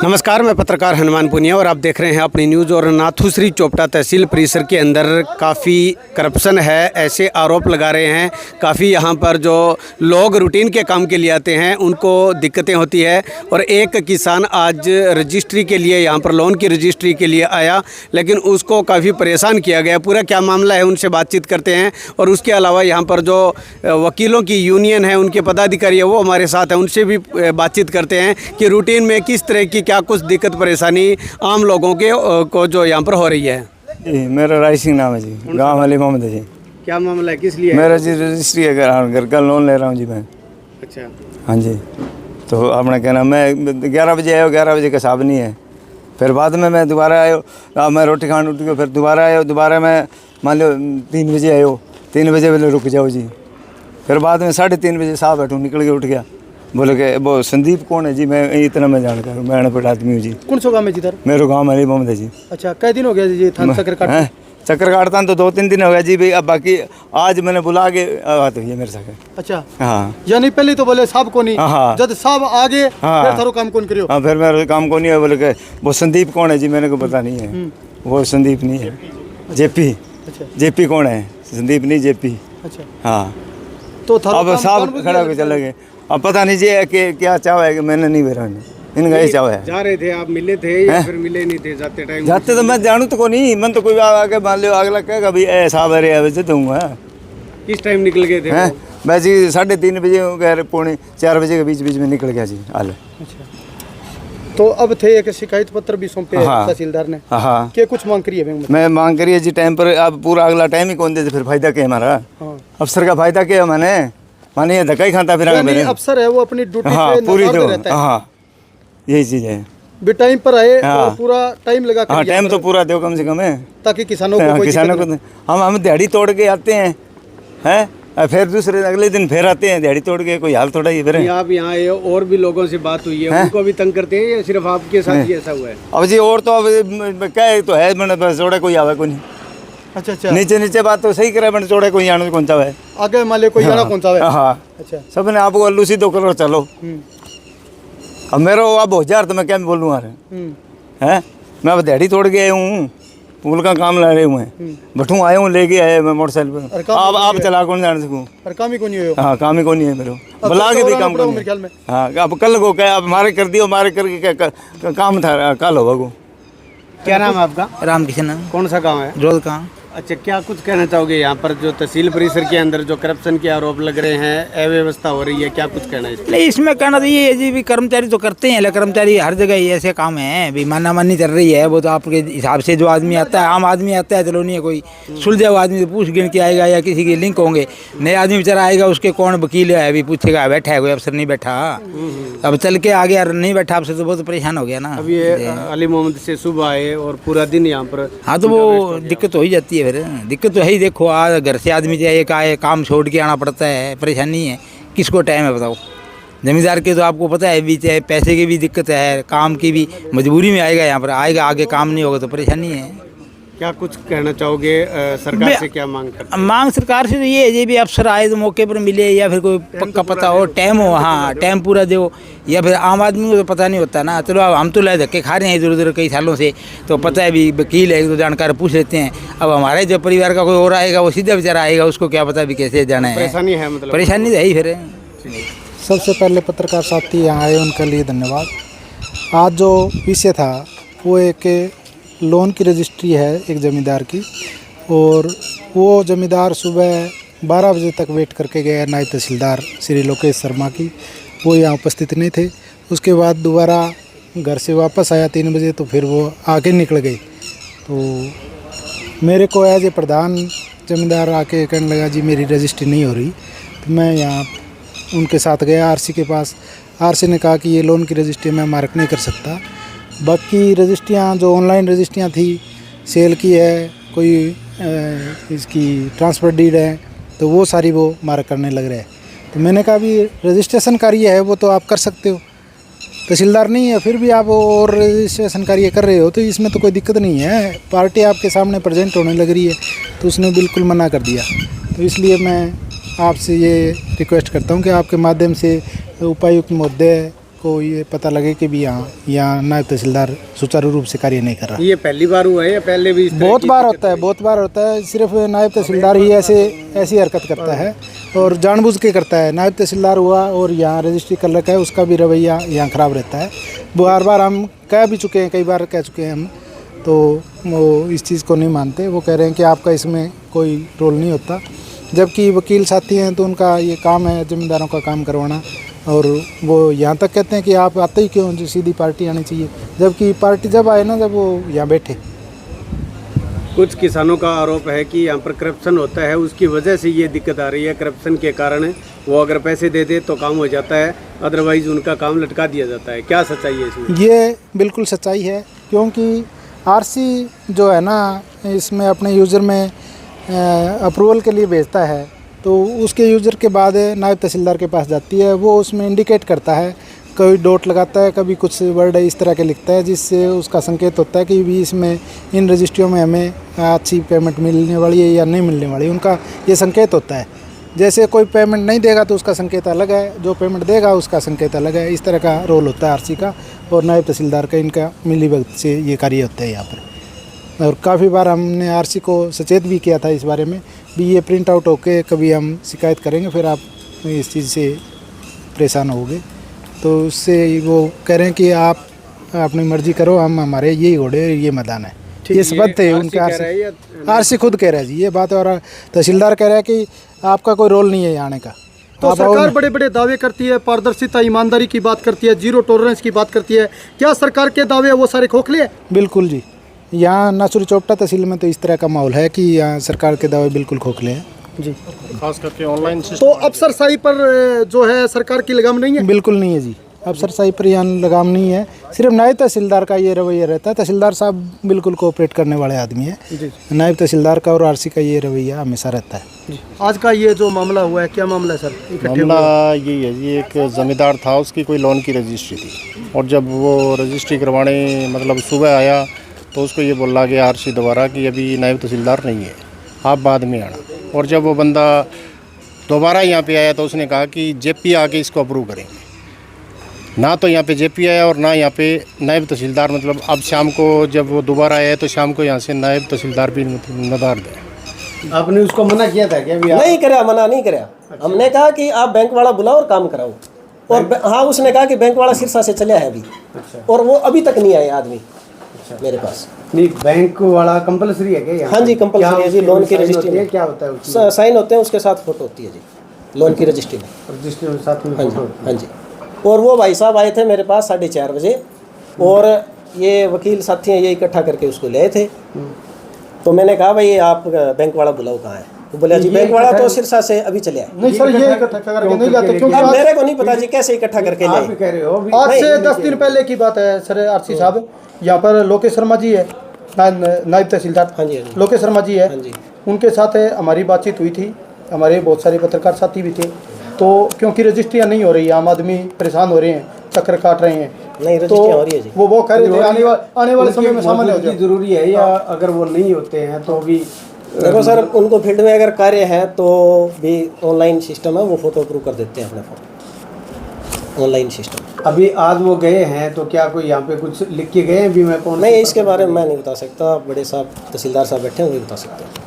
नमस्कार, मैं पत्रकार हनुमान पुनिया और आप देख रहे हैं अपनी न्यूज़। और नाथुश्री चोपटा तहसील परिसर के अंदर काफ़ी करप्शन है, ऐसे आरोप लगा रहे हैं। काफ़ी यहाँ पर जो लोग रूटीन के काम के लिए आते हैं उनको दिक्कतें होती है। और एक किसान आज रजिस्ट्री के लिए यहाँ पर लोन की रजिस्ट्री के लिए आया, लेकिन उसको काफ़ी परेशान किया गया। पूरा क्या मामला है उनसे बातचीत करते हैं। और उसके अलावा यहाँ पर जो वकीलों की यूनियन है, उनके पदाधिकारी है, वो हमारे साथ हैं, उनसे भी बातचीत करते हैं कि रूटीन में किस तरह की क्या कुछ दिक्कत परेशानी आम लोगों के को जो यहाँ पर हो रही है। जी, मेरा राय सिंह नाम है जी, गाँव अली मोहम्मद है जी। क्या मामला है, किस लिए? मेरा जी रजिस्ट्री है, घर का लोन ले रहा हूँ जी मैं। अच्छा। हाँ जी, तो आपने कहना मैं 11 बजे आया, 11 बजे का हिसाब नहीं है। फिर बाद में मैं दोबारा आयो, मैं रोटी खान उठ गया, फिर दोबारा आयो, दोबारा मैं मान लो 3 बजे आयो, 3 बजे बोले रुक जाओ जी। फिर बाद में 3:30 बजे साहब बैठूँ, निकल के उठ गया, बोले कि वो संदीप कौन है जी? मैं इतना मैं जानकार हूँ, मैं अनपढ़ आदमी हूँ जी। कौन सा गाँव में जिधर? मेरे गाँव अली मोहम्मद है जी। अच्छा, कई दिन हो गया जी चक्कर काट? चक्कर काटता तो 2-3 दिन हो गया जी भाई। अब बाकी आज मैंने बुला के बात हुई है मेरे साथ। अच्छा, हाँ, यानी पहले तो बोले साहब को नहीं, हाँ, जब साहब आगे फिर थारो काम कौन करियो? हाँ, फिर मेरा काम को नहीं है। बोले कि वो संदीप कौन है जी? मैंने को पता नहीं है, वो संदीप नहीं है, जेपी। अच्छा, जेपी कौन है? संदीप नहीं, जेपी। अच्छा, हाँ, तो थारो अब साहब खड़ा होकर चले गए। अब पता नहीं जी कि क्या चाव है कि मैंने नहीं भेजा, इनका ही चाव है। जा रहे थे आप, मिले थे या फिर मिले नहीं थे? जाते टाइम जाते तो मैं जानू तो को नहीं, मन तो कोई आगे मान लो अगला कहेगा भाई ए साहब अरे अवश्य दूंगा। किस टाइम निकल गए थे? मैं जी 3:30 बजे गए, 3:45 बजे के बीच में निकल गया जी। हाल अच्छा, तो अब थे एक शिकायत पत्र भी सौंपे तहसीलदार ने। हाँ, क्या कुछ मांग करी है? मैं मांग करी है जी टाइम पर। अब पूरा अगला टाइम ही कौन देते, फिर फायदा क्या हमारा? अफसर का फायदा क्या है? माने धक्का ही खाता फिर अफसर है वो अपनी ड्यूटी पे पूरी रहता है। हाँ, यही चीज है, भी टाइम पर आए और पूरा टाइम लगा कर। हाँ, टाइम तो पूरा दो कम से कम है, ताकि किसानों को हम दिहाड़ी तोड़ के आते हैं फिर दूसरे अगले दिन फिर आते हैं दिहाड़ी तोड़ के। कोई हाल थोड़ा ही। फिर आप यहाँ आए और भी लोगों से बात हुई है, उनको भी तंग करते हैं या सिर्फ आपके साथ ही ऐसा हुआ है? अब जी और तो अब क्या तो है, मैंने बस जोड़े कोई आवे कोई नहीं। अच्छा, अच्छा, नीचे बात तो सही करे, मैंने जोड़े कोई आने कौन सा है आगे मान ले कोई जाना कौन सा है। हाँ, अच्छा, सबने आपको अल्लू सीधो करो चलो। अब मेरा अब 1000 तो मैं क्या बोलूँ यार है। मैं अब दिहाड़ी तोड़ के आया हूँ, पुल का काम ला रहे हुए हैं, बठू आया हूँ, लेके आए मैं मोटरसाइकिल पर। आप चला कौन जान सकूँ? काम ही कौन नहीं है। हाँ, काम ही कौन नहीं है मेरे, बुला के भी काम करो मेरे ख्याल में। हाँ, अब कल को क्या, अब हमारे कर दियो, हमारे करके काम था, कल होगा को। क्या नाम है आपका? रामकिशन। कौन सा गाँव है? रोल का। अच्छा, क्या कुछ कहना चाहोगे? यहाँ पर जो तहसील परिसर के अंदर जो करप्शन के आरोप लग रहे हैं, अव्यवस्था हो रही है, क्या कुछ कहना है इसमें? इसमें कहना तो ये है जी, भी कर्मचारी तो करते हैं, लेकिन कर्मचारी हर जगह ये ऐसे काम है, भी मानामानी चल रही है। वो तो आपके हिसाब से जो आदमी आता है, आम आदमी आता है, चलो नहीं है कोई सुलझा हुआ आदमी तो पूछ गिन के आएगा, या किसी के लिंक होंगे। नए आदमी बेचारा आएगा, उसके कौन वकील है अभी पूछेगा, बैठा है कोई अफसर नहीं बैठा। अब चल के आगे यार नहीं बैठा आपसे तो बहुत परेशान हो गया ना। अब ये अली मोहम्मद से सुबह आए और पूरा दिन यहाँ पर। हाँ, तो वो दिक्कत हो ही जाती है। फिर दिक्कत तो है ही। देखो आज घर से आदमी जाए, एक आए, काम छोड़ के आना पड़ता है, परेशानी है। किसको टाइम है बताओ? जमींदार के तो आपको पता है, बीच है, पैसे की भी दिक्कत है, काम की भी मजबूरी में आएगा, यहाँ पर आएगा, आगे काम नहीं होगा तो परेशानी है। क्या कुछ कहना चाहोगे? सरकार से क्या मांग करते हैं? मांग सरकार से तो ये है जी, भी अफसर आए तो मौके पर मिले, या फिर कोई पक्का पता हो, टाइम हो। हाँ, टाइम पूरा दो। या फिर आम आदमी को तो पता नहीं होता ना। चलो अब हम तो लाए धक्के खा रहे हैं इधर उधर कई सालों से, तो पता है भी वकील है तो जानकार पूछ लेते हैं। अब हमारे जब परिवार का कोई और आएगा, वो सीधा बेचारा आएगा, उसको क्या पता भी कैसे जाना है। परेशानी है, मतलब परेशानी तो है ही। फिर सबसे पहले पत्रकार साथी यहाँ आए, उनके लिए धन्यवाद। आज जो विषय था वो एक लोन की रजिस्ट्री है एक ज़मींदार की, और वो ज़मींदार सुबह 12 बजे तक वेट करके गया नायब तहसीलदार श्री लोकेश शर्मा की, वो यहाँ उपस्थित नहीं थे। उसके बाद दोबारा घर से वापस आया 3 बजे, तो फिर वो आगे निकल गए। तो मेरे को एज ए प्रधान ज़मींदार आके कहने लगा जी मेरी रजिस्ट्री नहीं हो रही। तो मैं यहाँ उनके साथ गया आरसी के पास। आरसी ने कहा कि ये लोन की रजिस्ट्री मैं मार्क नहीं कर सकता, बाकी रजिस्ट्रियाँ जो ऑनलाइन रजिस्ट्रियाँ थी, सेल की है, कोई इसकी ट्रांसफ़र डीड है, तो वो सारी वो मार्क करने लग रहे हैं। तो मैंने कहा भी रजिस्ट्रेशन कार्य है वो तो आप कर सकते हो, तहसीलदार नहीं है फिर भी आप और रजिस्ट्रेशन कार्य कर रहे हो, तो इसमें तो कोई दिक्कत नहीं है, पार्टी आपके सामने प्रेजेंट होने लग रही है। तो उसने बिल्कुल मना कर दिया। तो इसलिए मैं आपसे ये रिक्वेस्ट करता हूँ कि आपके माध्यम से उपायुक्त महोदय को ये पता लगे कि भी यहाँ नायब तहसीलदार सुचारू रूप से कार्य नहीं कर रहा। ये पहली बार हुआ है या पहले भी इस तरह बहुत की बार दिक्कत होता है, बहुत बार होता है। सिर्फ नायब तहसीलदार ही ऐसी हरकत करता है और जानबूझ के करता है। नायब तहसीलदार हुआ और यहाँ रजिस्ट्री कर रखा है, उसका भी रवैया यहाँ ख़राब रहता है। बार बार हम कह भी चुके हैं, कई बार कह चुके हैं हम, तो वो इस चीज़ को नहीं मानते। वो कह रहे हैं कि आपका इसमें कोई रोल नहीं होता, जबकि वकील साथी हैं तो उनका ये काम है ज़मींदारों का काम करवाना। और वो यहाँ तक कहते हैं कि आप आते ही क्यों, जो सीधी पार्टी आनी चाहिए, जबकि पार्टी जब आए ना, जब वो यहाँ बैठे। कुछ किसानों का आरोप है कि यहाँ पर करप्शन होता है, उसकी वजह से ये दिक्कत आ रही है। करप्शन के कारण वो अगर पैसे दे दे तो काम हो जाता है, अदरवाइज उनका काम लटका दिया जाता है। क्या सच्चाई है इसमें? ये बिल्कुल सच्चाई है, क्योंकि आरसी जो है ना, इसमें अपने यूज़र में अप्रूवल के लिए भेजता है, तो उसके यूज़र के बाद नायब तहसीलदार के पास जाती है। वो उसमें इंडिकेट करता है, कभी डॉट लगाता है, कभी कुछ वर्ड इस तरह के लिखता है, जिससे उसका संकेत होता है कि भी इसमें इन रजिस्ट्रियों में हमें अच्छी पेमेंट मिलने वाली है या नहीं मिलने वाली, उनका ये संकेत होता है। जैसे कोई पेमेंट नहीं देगा तो उसका संकेत अलग है, जो पेमेंट देगा उसका संकेत अलग है। इस तरह का रोल होता है आरसी का और नायब तहसीलदार का, इनका मिलीभगत से ये कार्य होता है यहाँ पर। और काफ़ी बार हमने आरसी को सचेत भी किया था इस बारे में भी, ये प्रिंट आउट होके कभी हम शिकायत करेंगे, फिर आप इस चीज़ से परेशान होगे। तो उससे वो कह रहे हैं कि आप अपनी मर्जी करो, हम हमारे यही घोड़े ये मैदान है। ये सबक थे उनके आरसी खुद कह रहा है जी ये बात। और तहसीलदार कह रहा है कि आपका कोई रोल नहीं है यहाँ आने का। तो सरकार बड़े बड़े दावे करती है, पारदर्शिता ईमानदारी की बात करती है, जीरो टॉलरेंस की बात करती है। क्या सरकार के दावे वो सारे खोखले हैं? बिल्कुल जी, यहाँ नासूरी चोपटा तहसील में तो इस तरह का माहौल है कि यहाँ सरकार के दावे बिल्कुल खोखले हैं जी। खास करके ऑनलाइन तो अफसरशाही पर जो है सरकार की लगाम नहीं है? बिल्कुल नहीं है जी, अफसरशाही पर यहाँ लगाम नहीं है। सिर्फ नायब तहसीलदार का ये रवैया रहता है। तहसीलदार साहब बिल्कुल कोऑपरेट करने वाले आदमी है। नायब तहसीलदार का और आरसी का ये रवैया हमेशा रहता है। आज का ये जो मामला हुआ है, क्या मामला है सर? मामला यही है जी, एक ज़मींदार था, उसकी कोई लोन की रजिस्ट्री थी, और जब वो रजिस्ट्री करवाने मतलब सुबह आया तो उसको ये बोला कि आरसी दोबारा कि अभी नायब तहसीलदार नहीं है, आप बाद में आना। और जब वो बंदा दोबारा यहाँ पे आया तो उसने कहा कि जेपी आके इसको अप्रूव करेंगे। ना तो यहाँ पे जेपी आया और ना यहाँ पे नायब तहसीलदार। मतलब अब शाम को जब वो दोबारा आया तो शाम को यहाँ से नायब तहसीलदार भी नदार दे। आपने उसको मना किया था क्या? नहीं कराया, मना नहीं कराया। हमने कहा कि आप बैंक वाला बुलाओ और काम कराओ। और हाँ, उसने कहा कि बैंक वाला सिरसा से चला है अभी। और वो अभी तक नहीं आया आदमी मेरे पास। नहीं, बैंक वाला कंपलसरी है क्या? हाँ जी, कंपलसरी है जी। लोन की रजिस्ट्री में क्या होता है? साइन होते हैं, उसके साथ फोटो होती है जी, लोन की रजिस्ट्री में। रजिस्ट्री में साथ में हाँ फोटो? जी, हाँ जी। और वो भाई साहब आए थे मेरे पास 4:30 बजे, और ये वकील साथी हैं, ये इकट्ठा करके उसको ले आए थे। तो मैंने कहा भाई आप बैंक वाला बुलाओ कहाँ है? वो बोला जी बैंक वाला तो सिरसा से अभी चले आए। नहीं सर, ये इकट्ठा करके नहीं जाते, क्योंकि अब मेरे को नहीं पता जी कैसे इकट्ठा करके ले आए। कह रहे हो आज से 10 दिन पहले की बात है सर। आरसी साहब, यहाँ पर लोकेश शर्मा जी है, नायब तहसीलदार। हाँ जी, लोकेश शर्मा जी है। हाँ जी। उनके साथ हमारी बातचीत हुई थी, हमारे बहुत सारे पत्रकार साथी भी थे। तो क्योंकि रजिस्ट्रियाँ नहीं हो रही, आम आदमी परेशान हो रहे हैं, चक्कर काट रहे हैं। नहीं, तो रजिस्ट्रियाँ हो रही है जी। वो कह रहे थे आने वाले समय में सामान्य हो जाए। जरूरी है, या अगर वो नहीं होते हैं तो भी देखो सर, उनको फील्ड में अगर कार्य है तो भी ऑनलाइन सिस्टम है, वो फोटो अप्रूव कर देते हैं अपने फोटो, ऑनलाइन सिस्टम। अभी आज वो गए हैं तो क्या कोई यहाँ पे कुछ लिख के गए हैं भी? मैं कौन नहीं, इसके बारे में मैं नहीं बता सकता। बड़े साहब तहसीलदार साहब बैठे हैं, वही बता सकते हैं।